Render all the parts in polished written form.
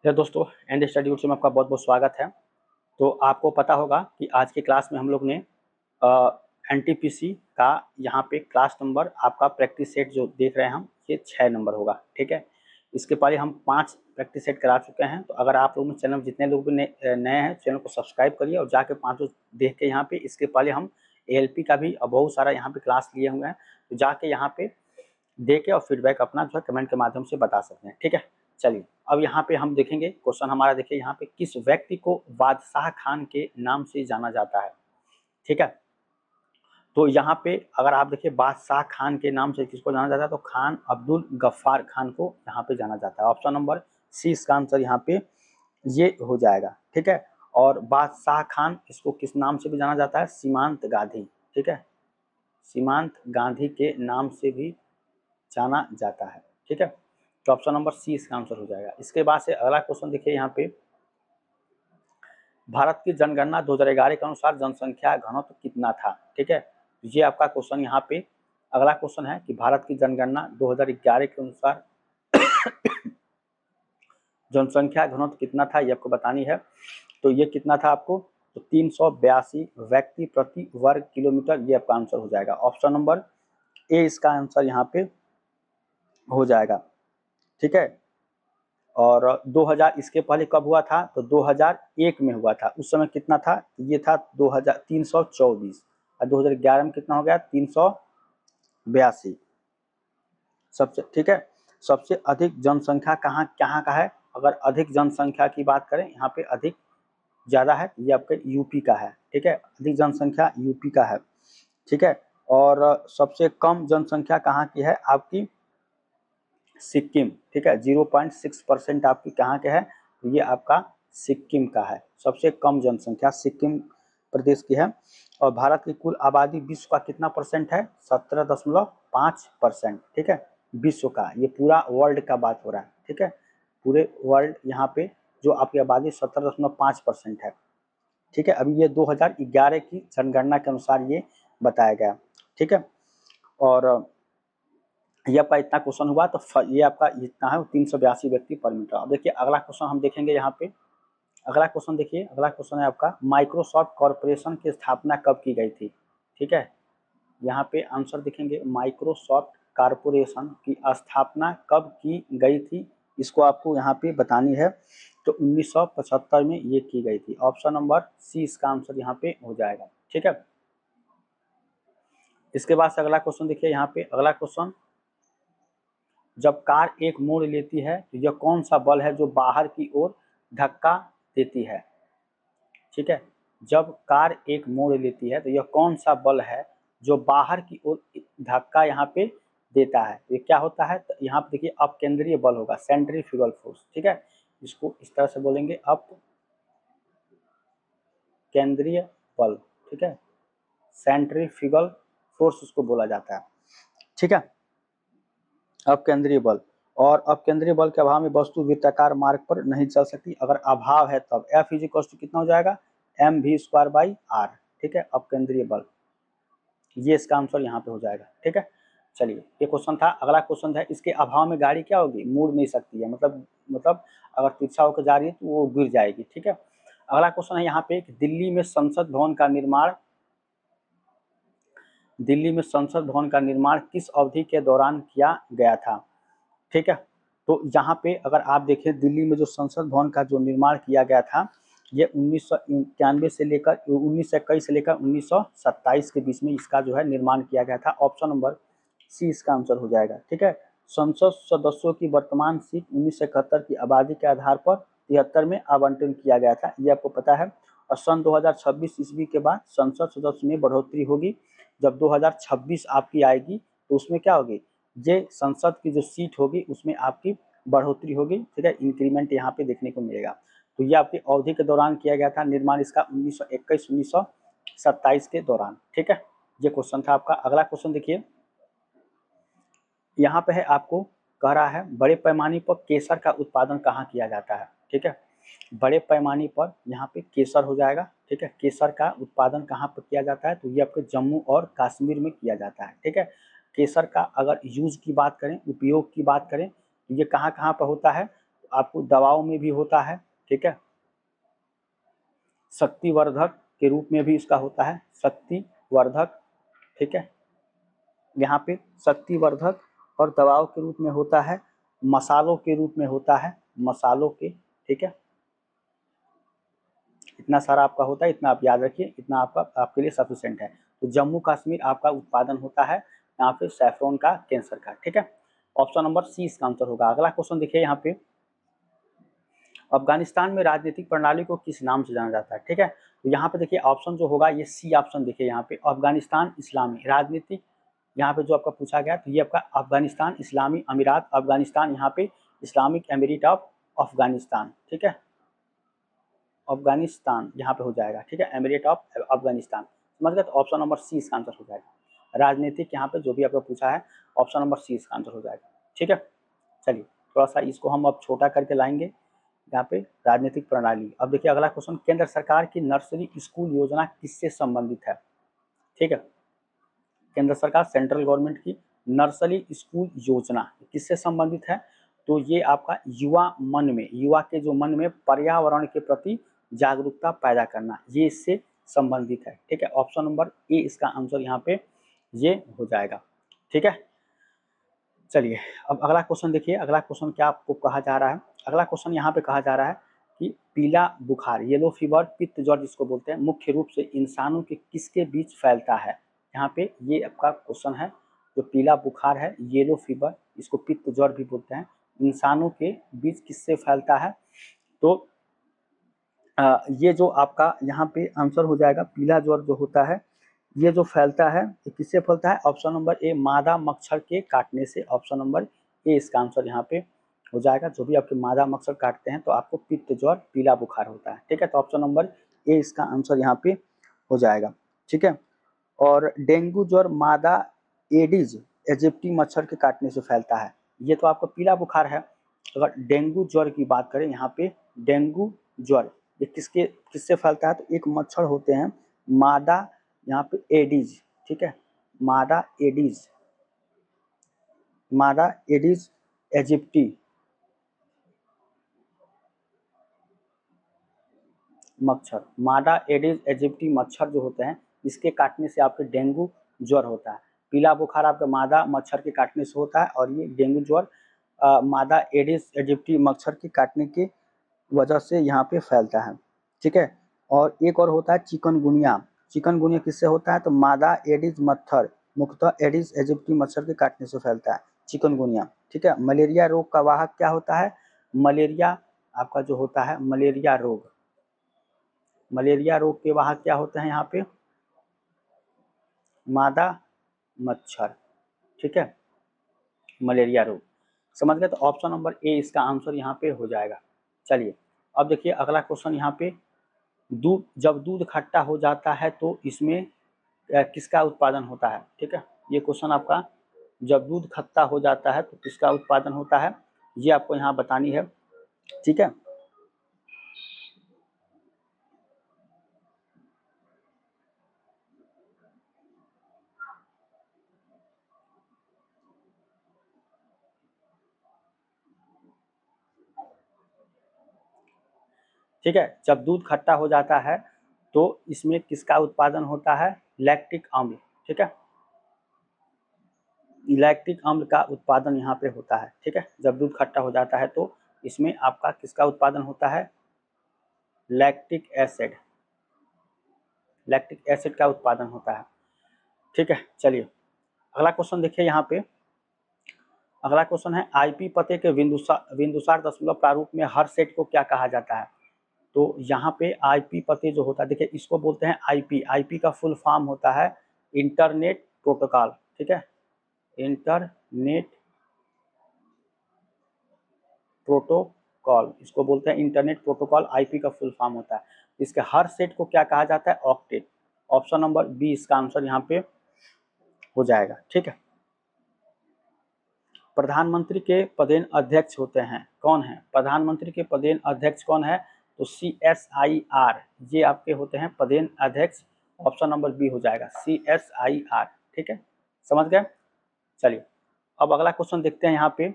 Hello दोस्तों, and study में आपका बहुत बहुत स्वागत है। तो आपको पता होगा कि आज की क्लास में हम लोग ने एनटीपीसी का यहाँ पे क्लास नंबर आपका प्रैक्टिस सेट जो देख रहे हैं हम, ये 6 नंबर होगा। ठीक है, इसके पहले हम 5 प्रैक्टिस सेट करा चुके हैं। तो अगर आप लोग चैनल जितने लोग भी नए हैं, चैनल को सब्सक्राइब करिए और जाके 5 देख के यहाँ पे इसके पहले हम एएलपी का भी बहुत सारा यहाँ पे क्लास लिए हुए हैं। तो जाके यहाँ पे देके और फीडबैक अपना जो है कमेंट के माध्यम से बता सकते हैं। ठीक है, चलिए अब यहाँ पे हम देखेंगे क्वेश्चन हमारा। देखिए यहाँ पे, किस व्यक्ति को बादशाह खान के नाम से जाना जाता है। ठीक है, तो यहाँ पे अगर आप देखिए बादशाह खान के नाम से किसको जाना जाता है, तो खान अब्दुल गफ्फार खान को यहाँ पे जाना जाता है। ऑप्शन नंबर सी इसका आंसर यहाँ पे ये हो जाएगा। ठीक है, और बादशाह खान इसको किस नाम से भी जाना जाता है, सीमांत गांधी। ठीक है, सीमांत गांधी के नाम से भी जाना जाता है। ठीक है, तो ऑप्शन नंबर सी इसका आंसर हो जाएगा। इसके बाद से अगला क्वेश्चन देखिए यहाँ पे, भारत की जनगणना 2011 के अनुसार जनसंख्या घनत्व कितना था। ठीक है, ये आपका क्वेश्चन यहाँ पे अगला क्वेश्चन है कि भारत की जनगणना 2011 के अनुसार जनसंख्या घनत्व कितना था, ये आपको बतानी है। तो ये कितना था आपको, तो 382 व्यक्ति प्रति वर्ग किलोमीटर, ये आपका आंसर हो जाएगा। ऑप्शन नंबर ए इसका आंसर यहाँ पे हो जाएगा। ठीक है, और 2000 इसके पहले कब हुआ था, तो 2001 में हुआ था। उस समय कितना था, ये था 2324, और 2011 में कितना हो गया, 382 सबसे। ठीक है, सबसे अधिक जनसंख्या कहाँ कहाँ का है, अगर अधिक जनसंख्या की बात करें, यहाँ पे अधिक ज़्यादा है, ये आपके यूपी का है। ठीक है, अधिक जनसंख्या यूपी का है। ठीक है, और सबसे कम जनसंख्या कहाँ की है, आपकी सिक्किम। ठीक है, 0.6% आपकी कहाँ के है, तो ये आपका सिक्किम का है। सबसे कम जनसंख्या सिक्किम प्रदेश की है। और भारत की कुल आबादी विश्व का कितना परसेंट है, 17.5%। ठीक है, विश्व का, ये पूरा वर्ल्ड का बात हो रहा है। ठीक है, पूरे वर्ल्ड यहाँ पे जो आपकी आबादी 17.5% है। ठीक है, अभी ये 2011 की जनगणना के अनुसार ये बताया गया। ठीक है, और ये आपका इतना क्वेश्चन हुआ, तो ये आपका इतना है 382 व्यक्ति पर मीटर। अब देखिए अगला क्वेश्चन हम देखेंगे यहाँ पे। अगला क्वेश्चन देखिए, अगला क्वेश्चन है आपका, माइक्रोसॉफ्ट कॉर्पोरेशन की स्थापना कब की गई थी। ठीक है, यहाँ पे आंसर देखेंगे, माइक्रोसॉफ्ट कॉर्पोरेशन की स्थापना कब की गई थी, इसको आपको यहाँ पे बतानी है। तो 1975 में ये की गई थी। ऑप्शन नंबर सी इसका आंसर यहाँ पे हो जाएगा। ठीक है, इसके बाद से अगला क्वेश्चन देखिए यहाँ पे। अगला क्वेश्चन, जब कार एक मोड़ लेती है तो यह कौन सा बल है जो बाहर की ओर धक्का देती है। ठीक है, जब कार एक मोड़ लेती है तो यह कौन सा बल है जो बाहर की ओर धक्का यहाँ पे देता है। ये क्या होता है, तो यहाँ पे देखिए अपकेंद्रीय बल होगा, सेंट्रीफ्यूगल फोर्स। ठीक है, इसको इस तरह से बोलेंगे, अप केंद्रीय बल। ठीक है, सेंट्रीफ्यूगल फोर्स उसको बोला जाता है। ठीक है, अपकेंद्रीय बल, और अपकेंद्रीय बल के अभाव में वस्तु वृत्ताकार मार्ग पर नहीं चल सकती। अगर अभाव है तब F = कितना हो जाएगा, mv²/r। ठीक है, अपकेंद्रीय बल, ये इसका आंसर यहाँ पे हो जाएगा। ठीक है, चलिए ये क्वेश्चन था। अगला क्वेश्चन है, इसके अभाव में गाड़ी क्या होगी, मुड़ नहीं सकती है, मतलब अगर तिरछा होकर जा रही है तो वो गिर जाएगी। ठीक है, अगला क्वेश्चन है यहाँ पे, दिल्ली में संसद भवन का निर्माण किस अवधि के दौरान किया गया था। ठीक है, तो यहाँ पे अगर आप देखें, दिल्ली में जो संसद भवन का जो निर्माण किया गया था, ये 1991 से लेकर 1921 से लेकर 1927 के बीच में इसका जो है निर्माण किया गया था। ऑप्शन नंबर सी इसका आंसर हो जाएगा। ठीक है, संसद सदस्यों की वर्तमान सीट 1971 की आबादी के आधार पर 73 में आवंटन किया गया था, ये आपको पता है। और सन 2026 ईस्वी के बाद संसद सदस्य में बढ़ोतरी होगी। जब 2026 आपकी आएगी तो उसमें क्या होगी, ये संसद की जो सीट होगी उसमें आपकी बढ़ोतरी होगी। ठीक है, इंक्रीमेंट यहाँ पे देखने को मिलेगा। तो ये आपकी अवधि के दौरान किया गया था निर्माण इसका, 1921-1927 के दौरान। ठीक है, ये क्वेश्चन था आपका। अगला क्वेश्चन देखिए, यहाँ पे है आपको कह रहा है, बड़े पैमाने पर केसर का उत्पादन कहाँ किया जाता है। ठीक है, बड़े पैमाने पर यहाँ पे केसर हो जाएगा। ठीक है, केसर का उत्पादन कहाँ पर किया जाता है, तो ये आपके जम्मू और कश्मीर में किया जाता है। ठीक है, केसर का अगर यूज की बात करें, उपयोग की बात करें, तो ये कहाँ कहाँ पर होता है, आपको दवाओं में भी होता है, ठीक है, शक्तिवर्धक के रूप में भी इसका होता है, शक्तिवर्धक, ठीक है, यहाँ पे शक्तिवर्धक और दवाओं के रूप में होता है, मसालों के रूप में होता है, मसालों के, ठीक है, इतना सारा आपका होता है, इतना आप याद रखिए, इतना आपके लिए सफिशिएंट है। तो जम्मू कश्मीर आपका उत्पादन होता है यहाँ पे सैफरॉन का, कैंसर का, ठीक है। ऑप्शन नंबर सी इसका आंसर होगा। अगला क्वेश्चन देखिए यहाँ पे, अफगानिस्तान में राजनीतिक प्रणाली को किस नाम से जाना जाता है, ठीक है। तो यहाँ पे देखिए ऑप्शन जो होगा ये सी ऑप्शन देखिए यहाँ पे, अफगानिस्तान इस्लामी राजनीतिक, यहाँ पे जो आपका पूछा गया तो ये आपका अफगानिस्तान इस्लामी अमीरात, अफगानिस्तान यहाँ पे इस्लामिक एमिरेट ऑफ अफगानिस्तान, ठीक है, अफगानिस्तान यहाँ पे हो जाएगा, ठीक है, एमिरेट ऑफ अफगानिस्तान, समझ गए। तो ऑप्शन नंबर सी इसका आंसर हो जाएगा। राजनीतिक यहाँ पे जो भी आपको पूछा है ऑप्शन नंबर सी इसका आंसर हो जाएगा, ठीक है। चलिए थोड़ा सा इसको हम अब छोटा करके लाएंगे यहाँ पे, राजनीतिक प्रणाली। अब देखिए अगला क्वेश्चन, केंद्र सरकार की नर्सरी स्कूल योजना किससे संबंधित है, ठीक है। केंद्र सरकार सेंट्रल गवर्नमेंट की नर्सरी स्कूल योजना किससे संबंधित है, तो ये आपका युवा मन में, युवा के जो मन में पर्यावरण के प्रति जागरूकता पैदा करना, ये इससे संबंधित है, ठीक है। ऑप्शन नंबर ए इसका आंसर यहाँ पे ये हो जाएगा, ठीक है। चलिए अब अगला क्वेश्चन देखिए, अगला क्वेश्चन क्या आपको कहा जा रहा है, अगला क्वेश्चन यहाँ पे कहा जा रहा है कि पीला बुखार, येलो फीवर, पित्त ज्वर जिसको बोलते हैं, मुख्य रूप से इंसानों के किसके बीच फैलता है, यहाँ पे ये आपका क्वेश्चन है। जो पीला बुखार है, येलो फीवर, इसको पित्त ज्वर भी बोलते हैं, इंसानों के बीच किससे फैलता है, तो ये जो आपका यहाँ पे आंसर हो जाएगा, पीला ज्वर जो होता है ये जो फैलता है ये किससे फैलता है, ऑप्शन नंबर ए मादा मच्छर के काटने से, ऑप्शन नंबर ए इसका आंसर यहाँ पे हो जाएगा। जो भी आपके मादा मच्छर काटते हैं तो आपको पित्त ज्वर पीला बुखार होता है, ठीक है। तो ऑप्शन नंबर ए इसका आंसर यहाँ पे हो जाएगा, ठीक है। और डेंगू ज्वर मादा एडिज इजिप्टी मच्छर के काटने से फैलता है, ये तो आपका पीला बुखार है। अगर डेंगू ज्वर की बात करें यहाँ पे, डेंगू ज्वर ये किससे फैलता है, तो एक मच्छर होते हैं मादा यहाँ पे एडिज, ठीक है, मादा एडिज, मादा एडिज इजिप्टी मच्छर, मादा एडिज इजिप्टी मच्छर जो होते हैं इसके काटने से आपके डेंगू ज्वर होता है। पीला बुखार आपका मादा मच्छर के काटने से होता है, और ये डेंगू ज्वर मादा एडिज इजिप्टी मच्छर के काटने की वजह से यहाँ पे फैलता है, ठीक है। और एक और होता है चिकनगुनिया, चिकनगुनिया किससे होता है, तो मादा एडिज मच्छर, मुख्यतः एडिज इजिप्टी मच्छर के काटने से फैलता है चिकनगुनिया, ठीक है। मलेरिया रोग का वाहक क्या होता है, मलेरिया आपका जो होता है मलेरिया रोग, मलेरिया रोग के वाहक क्या होते हैं यहाँ पे, मादा मच्छर, ठीक है, मलेरिया रोग, समझ गए। तो ऑप्शन नंबर ए इसका आंसर यहाँ पे हो जाएगा। चलिए अब देखिए अगला क्वेश्चन यहाँ पे, दूध, जब दूध खट्टा हो जाता है तो इसमें किसका उत्पादन होता है, ठीक है। ये क्वेश्चन आपका, जब दूध खट्टा हो जाता है तो किसका उत्पादन होता है, ये आपको यहाँ बतानी है, ठीक है। ठीक है, जब दूध खट्टा हो जाता है तो इसमें किसका उत्पादन होता है, लैक्टिक अम्ल, ठीक है, लैक्टिक अम्ल का उत्पादन यहाँ पे होता है, ठीक है। जब दूध खट्टा हो जाता है तो इसमें आपका किसका उत्पादन होता है, लैक्टिक एसिड, लैक्टिक एसिड का उत्पादन होता है, ठीक है। चलिए अगला क्वेश्चन देखिए यहाँ पे, अगला क्वेश्चन है आईपी पते के बिंदुसार दशमलव प्रारूप में हर सेट को क्या कहा जाता है, तो यहाँ पे आईपी पते जो होता है, देखिए इसको बोलते हैं आईपी, आईपी का फुल फॉर्म होता है इंटरनेट प्रोटोकॉल, ठीक है, इंटरनेट प्रोटोकॉल, इसको बोलते हैं इंटरनेट प्रोटोकॉल, आईपी का फुल फॉर्म होता है। इसके हर सेट को क्या कहा जाता है, ऑक्टेट, ऑप्शन नंबर बी इसका आंसर यहाँ पे हो जाएगा, ठीक है। प्रधानमंत्री के पदेन अध्यक्ष होते हैं, कौन है प्रधानमंत्री के पदेन अध्यक्ष कौन है, तो CSIR, ये आपके होते हैं पदेन अध्यक्ष, ऑप्शन नंबर बी हो जाएगा CSIR, ठीक है, समझ गए। चलिए अब अगला क्वेश्चन देखते हैं यहाँ पे,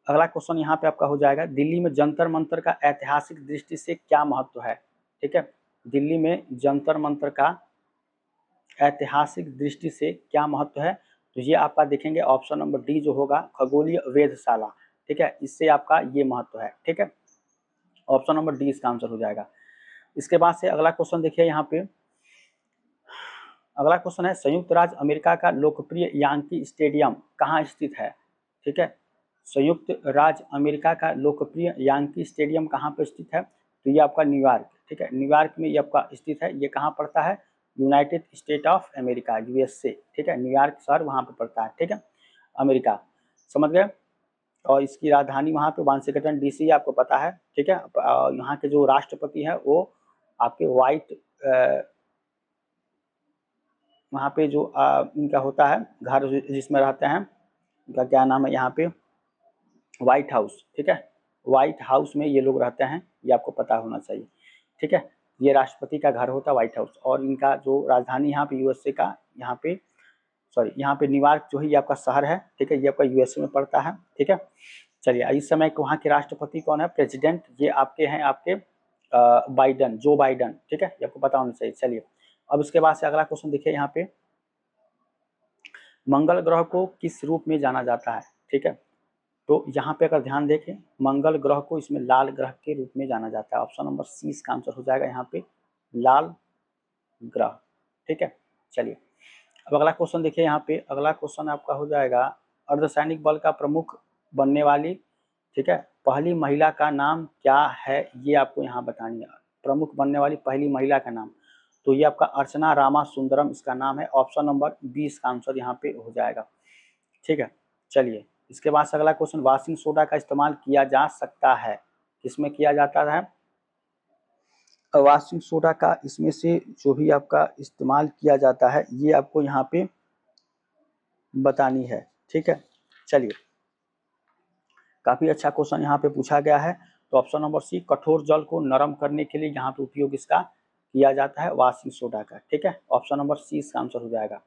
अगला क्वेश्चन यहाँ पे आपका हो जाएगा, दिल्ली में जंतर मंतर का ऐतिहासिक दृष्टि से क्या महत्व है। ठीक है, दिल्ली में जंतर मंतर का ऐतिहासिक दृष्टि से क्या महत्व है, तो ये आपका देखेंगे ऑप्शन नंबर डी जो होगा, खगोलीय वेधशाला। ठीक है, इससे आपका ये महत्व है। ठीक है, ऑप्शन नंबर डी इसका आंसर हो जाएगा। इसके बाद से अगला क्वेश्चन देखिए यहाँ पे, अगला क्वेश्चन है, संयुक्त राज्य अमेरिका का लोकप्रिय यांकी स्टेडियम कहाँ स्थित है। ठीक है, संयुक्त राज्य अमेरिका का लोकप्रिय यांकी स्टेडियम कहाँ पर स्थित है, तो ये आपका न्यूयॉर्क। ठीक है, न्यूयॉर्क में ये आपका स्थित है। ये कहाँ पड़ता है, United state of America, USA. ठीक है, न्यूयॉर्क शहर वहाँ पे पड़ता है। ठीक है, अमेरिका, समझ गए। और इसकी राजधानी वहाँ पे वाशिंगटन डीसी आपको पता है। ठीक है, यहाँ के जो राष्ट्रपति है वो आपके व्हाइट, वहाँ पे जो इनका होता है घर जिसमें रहते हैं, इनका क्या नाम है यहाँ पे, व्हाइट हाउस। ठीक है, व्हाइट हाउस में ये लोग रहते हैं, ये आपको पता होना चाहिए। ठीक है, ये राष्ट्रपति का घर होता है व्हाइट हाउस। और इनका जो राजधानी यहाँ पे यूएसए का, यहाँ पे यहाँ पे न्यूयॉर्क जो है ये आपका शहर है। ठीक है, ये आपका यूएसए में पड़ता है। ठीक है, चलिए इस समय वहाँ के राष्ट्रपति कौन है, प्रेसिडेंट, ये आपके हैं आपके बाइडन, जो बाइडन। ठीक है, ये आपको पता होना चाहिए। चलिए अब इसके बाद से अगला क्वेश्चन देखिए यहाँ पे, मंगल ग्रह को किस रूप में जाना जाता है। ठीक है, तो यहाँ पे अगर ध्यान देखें, मंगल ग्रह को इसमें लाल ग्रह के रूप में जाना जाता है। ऑप्शन नंबर सी इसका आंसर हो जाएगा यहाँ पे, लाल ग्रह। ठीक है, चलिए अब अगला क्वेश्चन देखिए यहाँ पे, अगला क्वेश्चन आपका हो जाएगा, अर्धसैनिक बल का प्रमुख बनने वाली, ठीक है, पहली महिला का नाम क्या है, ये आपको यहाँ बतानी है। प्रमुख बनने वाली पहली महिला का नाम, तो ये आपका अर्चना रामासुंदरम इसका नाम है। ऑप्शन नंबर 20 का आंसर यहाँ पे हो जाएगा। ठीक है, चलिए इसके बाद से अगला क्वेश्चन, वॉशिंग सोडा का इस्तेमाल किया जा सकता है, किसमें किया जाता है, वॉशिंग सोडा का इसमें से जो भी आपका इस्तेमाल किया जाता है ये आपको यहाँ पे बतानी है। ठीक है, चलिए काफी अच्छा क्वेश्चन यहाँ पे पूछा गया है। तो ऑप्शन नंबर सी, कठोर जल को नरम करने के लिए यहाँ पे उपयोग इसका किया जाता है, वॉशिंग सोडा का। ठीक है, ऑप्शन नंबर सी इसका आंसर हो जाएगा।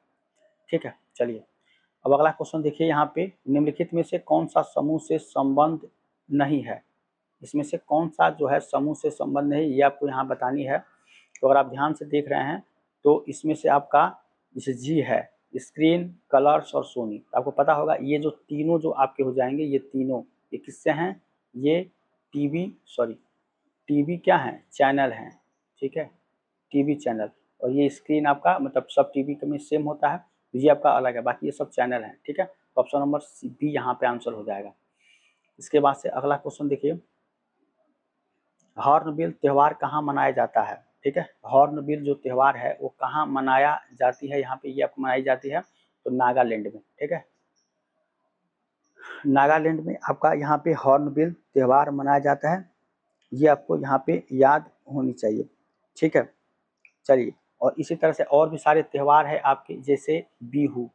ठीक है, चलिए अब अगला क्वेश्चन देखिए यहाँ पे, निम्नलिखित में से कौन सा समूह से संबंध नहीं है, इसमें से कौन सा जो है समूह से संबंध नहीं, ये आपको यहाँ बतानी है। तो अगर आप ध्यान से देख रहे हैं तो इसमें से आपका जैसे जी है, स्क्रीन, कलर्स और सोनी, आपको पता होगा ये जो तीनों जो आपके हो जाएंगे, ये तीनों ये किससे हैं, ये टीवी क्या है, चैनल हैं। ठीक है, टीवी चैनल, और ये स्क्रीन आपका मतलब सब टीवी में सेम होता है, तो ये आपका अलग है, बाकी ये सब चैनल हैं। ठीक है, ऑप्शन नंबर बी यहाँ पे आंसर हो जाएगा। इसके बाद से अगला क्वेश्चन देखिए, हॉर्नबिल त्यौहार कहाँ मनाया जाता है। ठीक है, हॉर्नबिल जो त्यौहार है वो कहाँ मनाया जाती है, यहाँ पे ये आपको मनाई जाती है तो नागालैंड में। ठीक है, नागालैंड में आपका यहाँ पे हॉर्नबिल त्यौहार मनाया जाता है, ये आपको यहाँ पे याद होनी चाहिए। ठीक है, चलिए और इसी तरह से और भी सारे त्यौहार है आपके, जैसे बिहू,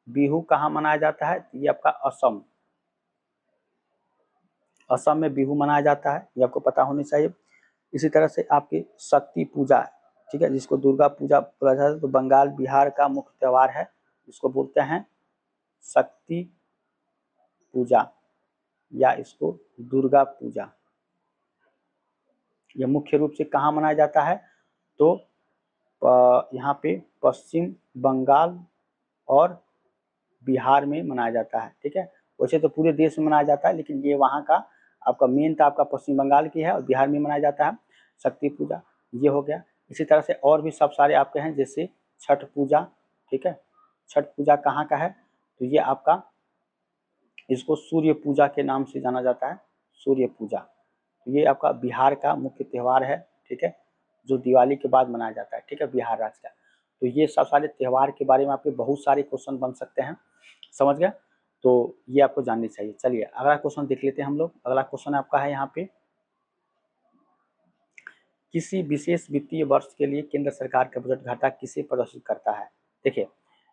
बिहू कहाँ मनाया जाता है, ये आपका असम, असम में बिहू मनाया जाता है, ये आपको पता होनी चाहिए। इसी तरह से आपकी शक्ति पूजा, ठीक है, जिसको दुर्गा पूजा बोला जाता है, तो बंगाल बिहार का मुख्य त्यौहार है, इसको बोलते हैं शक्ति पूजा या इसको दुर्गा पूजा। यह मुख्य रूप से कहाँ मनाया जाता है, तो यहाँ पे पश्चिम बंगाल और बिहार में मनाया जाता है। ठीक है, वैसे तो पूरे देश में मनाया जाता है, लेकिन ये वहाँ का आपका मेन था, आपका पश्चिम बंगाल की है और बिहार में मनाया जाता है शक्ति पूजा, ये हो गया। इसी तरह से और भी सब सारे आपके हैं, जैसे छठ पूजा। ठीक है, छठ पूजा कहाँ का है, तो ये आपका, इसको सूर्य पूजा के नाम से जाना जाता है, सूर्य पूजा, तो ये आपका बिहार का मुख्य त्यौहार है। ठीक है, जो दिवाली के बाद मनाया जाता है। ठीक है, बिहार राज्य का। तो ये सब सारे त्यौहार के बारे में आपके बहुत सारे क्वेश्चन बन सकते हैं, समझ गए, तो ये आपको जाननी चाहिए। चलिए अगला क्वेश्चन देख लेते हैं हम लोग। अगला क्वेश्चन आपका है यहाँ पे, किसी विशेष वित्तीय वर्ष के लिए केंद्र सरकार का बजट घाटा किसे प्रदर्शित करता है। देखिए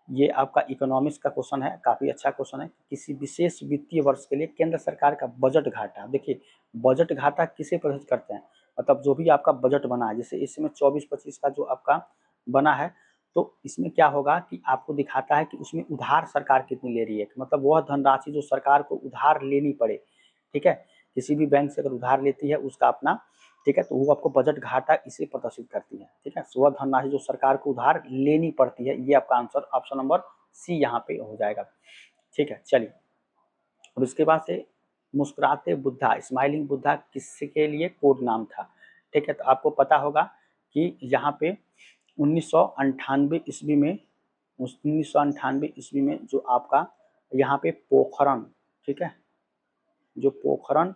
ये आपका इकोनॉमिक्स का क्वेश्चन है, काफी अच्छा क्वेश्चन है। किसी विशेष वित्तीय वर्ष के लिए केंद्र सरकार का बजट घाटा, देखिए बजट घाटा किसे प्रदर्शित करते हैं, मतलब जो भी आपका बजट बना है, जैसे इसमें 24-25 का जो आपका बना है, तो इसमें क्या होगा कि आपको दिखाता है कि उसमें उधार सरकार कितनी ले रही है, मतलब वह धनराशि जो सरकार को उधार लेनी पड़े, ठीक है। किसी भी बैंक से अगर उधार लेती है उसका अपना, ठीक है, तो वो आपको बजट घाटा इसे प्रदर्शित करती है, ठीक है। वह धनराशि जो सरकार को उधार लेनी पड़ती है, ये आपका आंसर ऑप्शन नंबर सी यहाँ पे हो जाएगा, ठीक है। चलिए, अब इसके बाद से मुस्कुराते बुद्धा, स्माइलिंग बुद्धा किसके लिए कोड नाम था, ठीक है। तो आपको पता होगा कि यहाँ पे 1998 ईस्वी में 1998 ईस्वी में जो आपका यहाँ पे पोखरण, ठीक है, जो पोखरण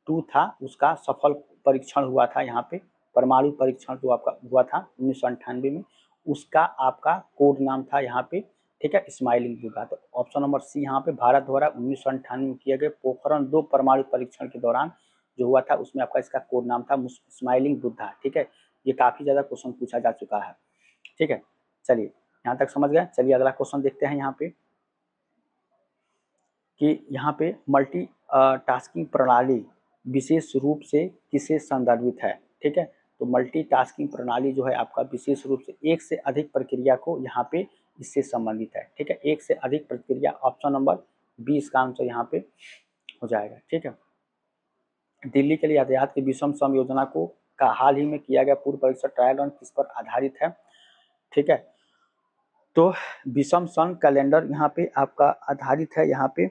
2 था उसका सफल परीक्षण हुआ था यहाँ पे, परमाणु परीक्षण जो आपका हुआ था 1998 में, उसका आपका कोड नाम था यहाँ पे, ठीक है, स्माइलिंग बुद्धा। तो ऑप्शन नंबर सी यहाँ पे भारत द्वारा 1998 में किए गए पोखरण 2 परमाणु परीक्षण के दौरान जो हुआ था उसमें आपका इसका कोड नाम था स्माइलिंग बुद्धा, ठीक है। ये काफी ज्यादा क्वेश्चन पूछा जा चुका है, ठीक है। चलिए, यहाँ तक समझ गए। चलिए अगला क्वेश्चन देखते हैं यहाँ पे कि यहाँ पे मल्टी टास्किंग प्रणाली विशेष रूप से किसे संदर्भित है, ठीक है। तो मल्टी टास्किंग प्रणाली जो है आपका विशेष रूप से एक से अधिक प्रक्रिया को यहाँ पे इससे संबंधित है, ठीक है। एक से अधिक प्रक्रिया, ऑप्शन नंबर बी इसका आंसर यहाँ पे हो जाएगा, ठीक है। दिल्ली के लिए यातायात की विषम सम योजना को का हाल ही में किया गया पूर्व परीक्षा ट्रायल रन किस पर आधारित है, ठीक है। तो विषम सम कैलेंडर यहाँ पे आपका आधारित है, यहाँ पे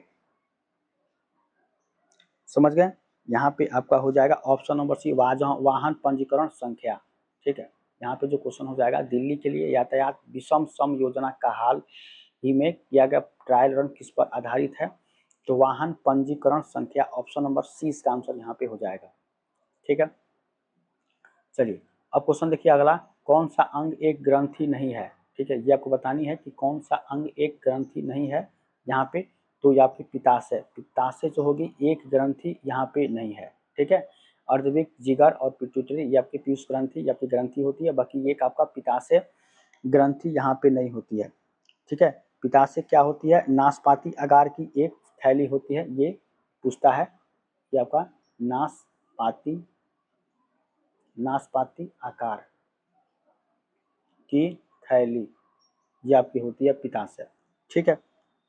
समझ गए। यहाँ पे आपका हो जाएगा ऑप्शन नंबर सी वाहन पंजीकरण संख्या, ठीक है। यहाँ पे जो क्वेश्चन हो जाएगा दिल्ली के लिए यातायात विषम सम योजना का हाल ही में किया गया ट्रायल रन किस पर आधारित है, तो वाहन पंजीकरण संख्या, ऑप्शन नंबर सी इसका आंसर यहाँ पे हो जाएगा, ठीक है। चलिए अब क्वेश्चन देखिए अगला, कौन सा अंग एक ग्रंथि नहीं है, ठीक है। ये आपको बतानी है कि कौन सा अंग एक ग्रंथि नहीं है यहाँ पे, तो ये आपकी पित्ताशय, पित्ताशय जो होगी एक ग्रंथि यहाँ पे नहीं है, ठीक है। अर्धविक, जिगर और पिट्यूटरी ये आपकी पीयूष ग्रंथि, ये आपकी ग्रंथि होती है, बाकी एक आपका पित्ताशय ग्रंथि यहाँ पे नहीं होती है, ठीक है। पित्ताशय क्या होती है, नाशपाती आकार की एक थैली होती है, ये पूछता है, ये आपका नाशपाती आकार की थैली ये आपकी होती है पित्ताशय, ठीक है।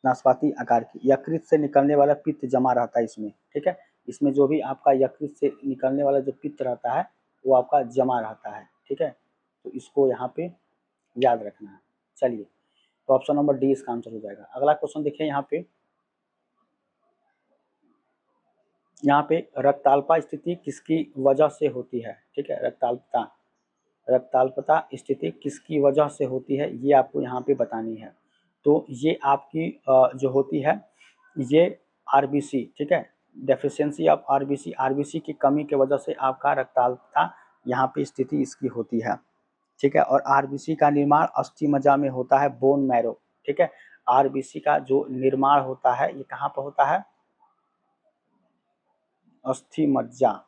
नाशपाती आकार की, यकृत से निकलने वाला पित्त जमा रहता है इसमें, ठीक है। इसमें जो भी आपका यकृत से निकलने वाला जो पित्त रहता है वो आपका जमा रहता है, ठीक है। तो इसको यहाँ पे याद रखना है। चलिए, तो ऑप्शन नंबर डी इसका आंसर हो जाएगा। अगला क्वेश्चन देखिए यहाँ पे रक्ताल्पता स्थिति किसकी वजह से होती है, ठीक है। रक्ताल्पता स्थिति किसकी वजह से होती है ये आपको यहाँ पे बतानी है। तो ये आपकी जो होती है ये आरबीसी, ठीक है, डेफिशिएंसी ऑफ आरबीसी की कमी की वजह से आपका रक्ताल्पता यहाँ पे स्थिति इसकी होती है, ठीक है। और आरबीसी का निर्माण अस्थि मज्जा में होता है, बोन मैरो, ठीक है। आरबीसी का जो निर्माण होता है ये कहाँ पर होता है, अस्थि मज्जा,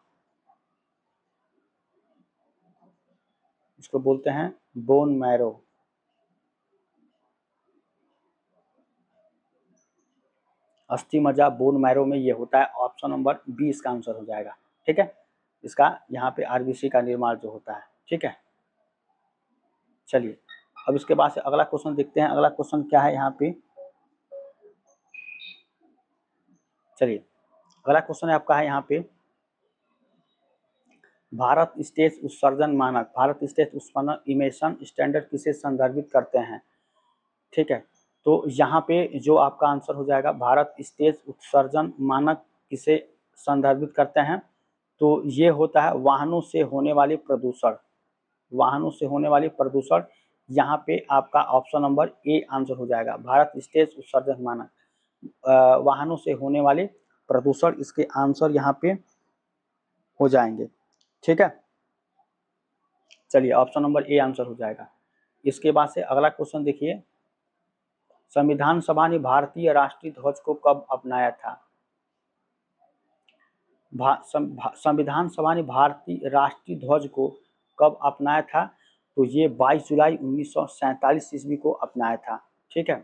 इसको बोलते हैं बोन मैरो, अस्थि मज्जा बोन मैरो में ये होता है, ऑप्शन नंबर बी इसका आंसर हो जाएगा, ठीक है। इसका यहाँ पे आरबीसी का निर्माण जो होता है, ठीक है। चलिए अब इसके बाद से अगला क्वेश्चन देखते हैं। अगला क्वेश्चन क्या है यहाँ पे, चलिए अगला क्वेश्चन है आपका है यहाँ पे, भारत स्टेज उत्सर्जन मानक, भारत स्टेज उत्सर्जन इमिशन स्टैंडर्ड किसे संदर्भित करते हैं, ठीक है। तो यहाँ पे जो आपका आंसर हो जाएगा भारत स्टेज उत्सर्जन मानक किसे संदर्भित करते हैं, तो ये होता है वाहनों से होने वाले प्रदूषण, वाहनों से होने वाले प्रदूषण, यहाँ पे आपका ऑप्शन नंबर ए आंसर हो जाएगा, भारत स्टेज उत्सर्जन मानक, वाहनों से होने वाले प्रदूषण इसके आंसर यहाँ पे हो जाएंगे, ठीक है। चलिए ऑप्शन नंबर ए आंसर हो जाएगा। इसके बाद से अगला क्वेश्चन देखिए, संविधान सभा ने भारतीय राष्ट्रीय ध्वज को कब अपनाया था, संविधान सभा ने भारतीय राष्ट्रीय ध्वज को कब अपनाया था, तो ये 22 जुलाई 1947 ईस्वी को अपनाया था, ठीक है।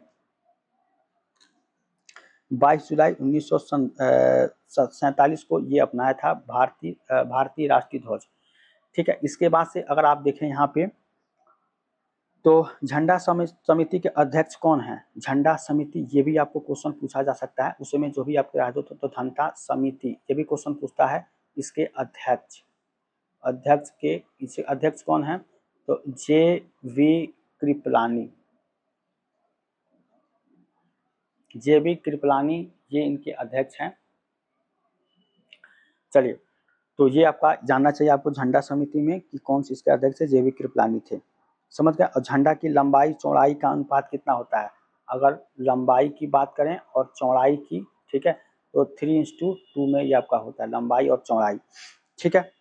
22 जुलाई 1947 को ये अपनाया था भारतीय राष्ट्रीय ध्वज, ठीक है। इसके बाद से अगर आप देखें यहाँ पे तो झंडा समिति के अध्यक्ष कौन है? झंडा समिति, ये भी आपको क्वेश्चन पूछा जा सकता है। उसमें जो भी आपके राजदूत तो झंडा समिति ये भी क्वेश्चन पूछता है। इसके अध्यक्ष कौन है? तो जे.वी. कृपलानी, जे.वी. कृपलानी ये इनके अध्यक्ष हैं। चलिए, तो ये आपका जानना चाहिए आपको झंडा समिति में कि कौन से इसके अध्यक्ष जे.वी. कृपलानी थे। समझ गए? और झंडा की लंबाई चौड़ाई का अनुपात कितना होता है? अगर लंबाई की बात करें और चौड़ाई की, ठीक है, तो 3:2 में ये आपका होता है, लंबाई और चौड़ाई। ठीक है,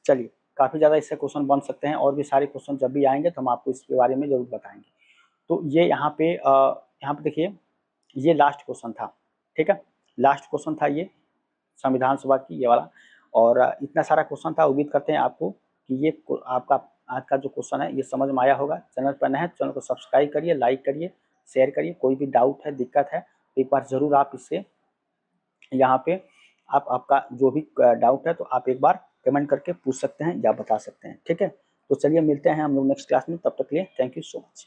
चलिए, काफ़ी ज़्यादा इससे क्वेश्चन बन सकते हैं और भी सारे क्वेश्चन जब भी आएंगे तो हम आपको इसके बारे में जरूर बताएंगे। तो ये यहाँ पे देखिए, ये लास्ट क्वेश्चन था। ठीक है, लास्ट क्वेश्चन था ये संविधान सभा की ये वाला, और इतना सारा क्वेश्चन था। उम्मीद करते हैं आपको कि ये आपका आज का जो क्वेश्चन है ये समझ में आया होगा। चैनल पर नए हैं, चैनल को सब्सक्राइब करिए, लाइक करिए, शेयर करिए। कोई भी डाउट है, दिक्कत है, तो एक बार ज़रूर आप इससे यहाँ पे आपका जो भी डाउट है तो आप एक बार कमेंट करके पूछ सकते हैं या बता सकते हैं। ठीक है, तो चलिए मिलते हैं हम लोग नेक्स्ट क्लास में। तब तक के लिए थैंक यू सो मच।